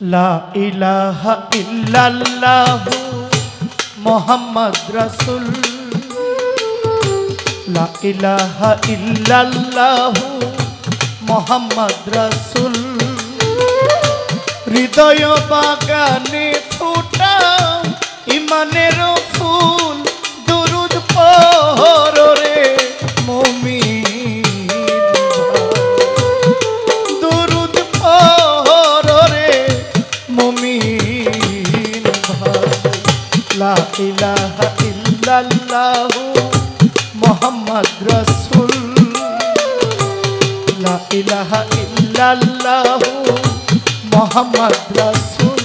লা ইলাহা ইল্লাল্লাহু মুহাম্মদ রাসূল লা ইলাহা ইল্লাল্লাহু মুহাম্মদ রাসূল হৃদয় বাগানে ফুটাও ইমানের ফুল দুরুদ পড়ো রে মুমিন দুরুদ পড়ো রে মুমিন লা ইলাহা ইল্লাল্লাহু মুহাম্মদ রাসূল লা ইলাহা ইল্লাল্লাহু মুহাম্মদ রাসূল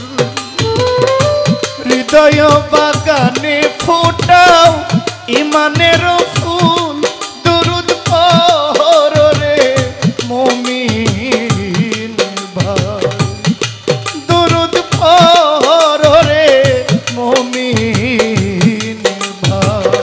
হৃদয় বাগানে ফুটাও ইমানের ফুল দুরুদ পড়ো রে মুমিন ভাই দুরুদ পড়ো রে মুমিন ভাই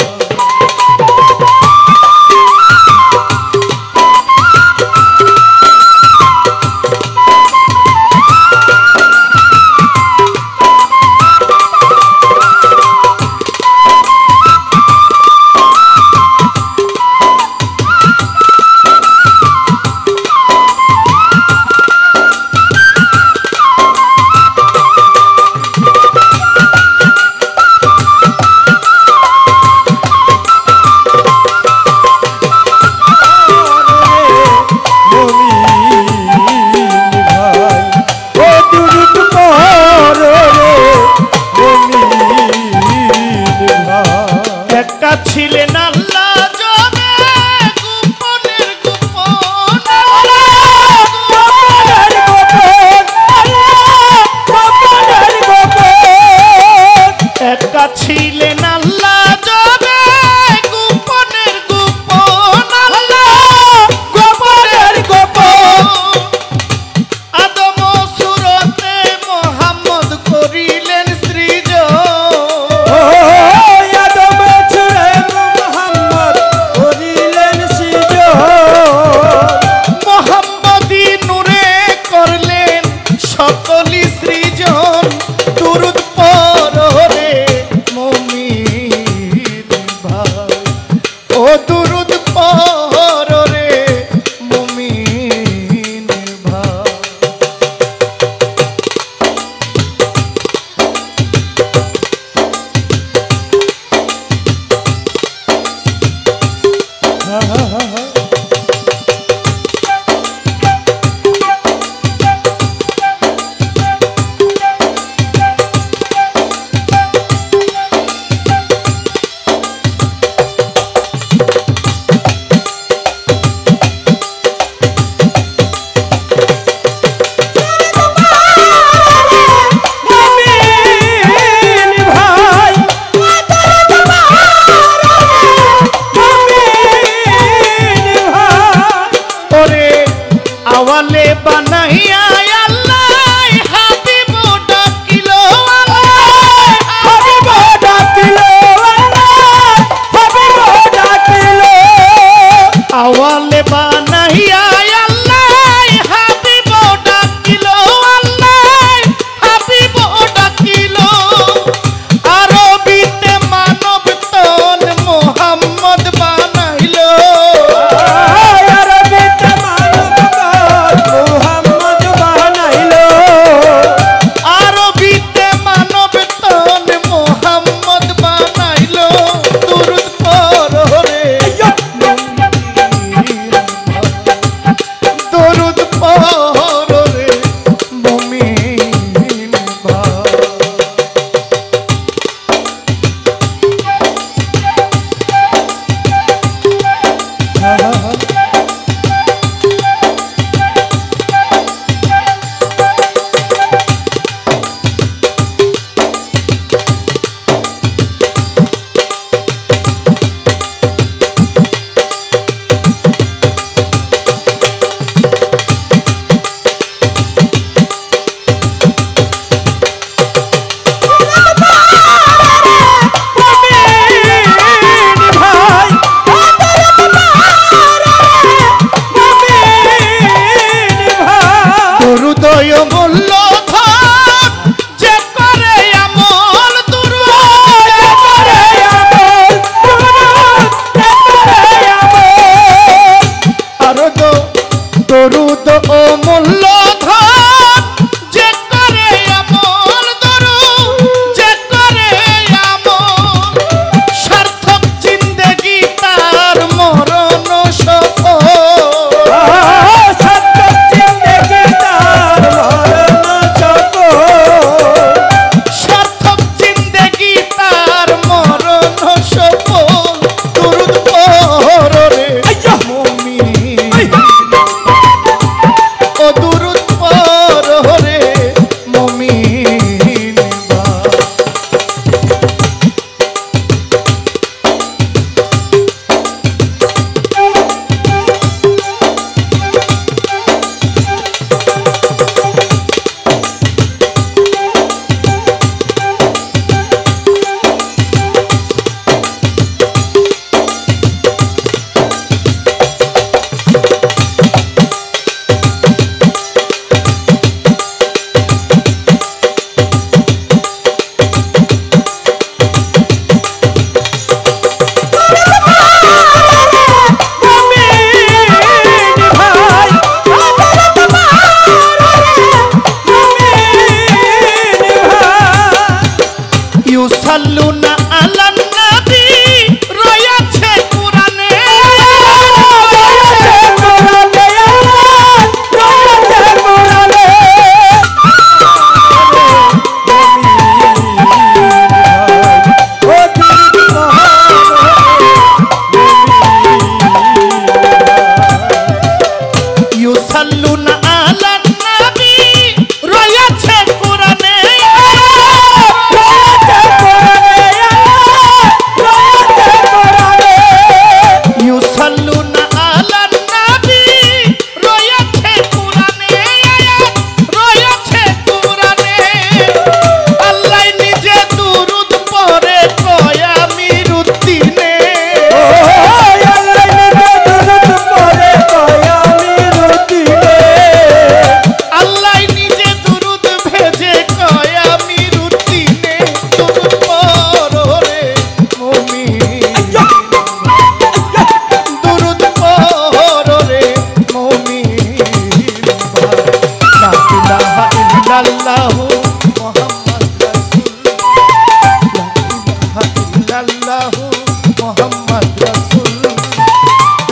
ছিলেন আল্লাহ জবে গোপনের গোপন একা ছিলেন আল্লাহ জবে গোপনের গোপন গোপনের গোপন আদম সুরতে মুহাম্মদ করিলেন সৃজন সকলি সৃজন দুরুদ পড়ো রে মুমিন ভাই ও দুরুদ পড়ো রে মুমিন ভাই আওয়ালে বানাইয়া আল্লাহ হাবিব ডাকিলো হাবিব ডাকিলো হাবিব ডাকিলো আওয়ালে বানাইয়া আল্লাহ হাবিব ডাকিলো হাবিব ডাকিলো আরবিতে মানব তন মুহাম্মদ বানাইলো হৃদয় মূল্য ইউসাল্লুনা আলান নবী রয়েছে কুরআনে ইউসাল্লুনা আলান নবী রয়েছে কুরআনে ইউসাল্লুনা আলান নবী রয়েছে কুরআনে রয়েছে কুরআনে আল্লাহ নিজে দুরূদ পড়ে কয় আমির উদ্দিনে আল্লাহ নিজে দুরূদ ভেজে কয় আমির উদ্দিনে দুরূদ পড়ো রে মুমিন দুরূদ পড়ো রে মুমিন লা ইলাহা ইল্লাল্লাহু মুহাম্মাদ রাসূল লা ইলাহা ইল্লাল্লাহু মুহাম্মাদ রাসূল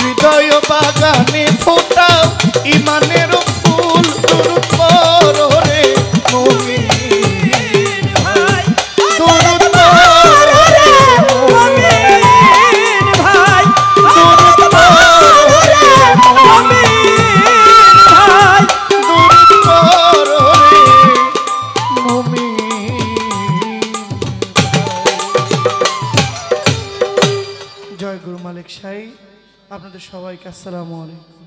হৃদয় বাগানে ফোটাও ইমানের ফুল দুরূদ পড়ো রে মুমিন ভাই দুরূদ পড়ো রে মুমিন ভাই দুরূদ পড়ো রে মুমিন ভাই দুরূদ পড়ো রে মুমিন। জয় গুরু মালিক শাহী। আপনাদের সবাইকে আসসালামু আলাইকুম।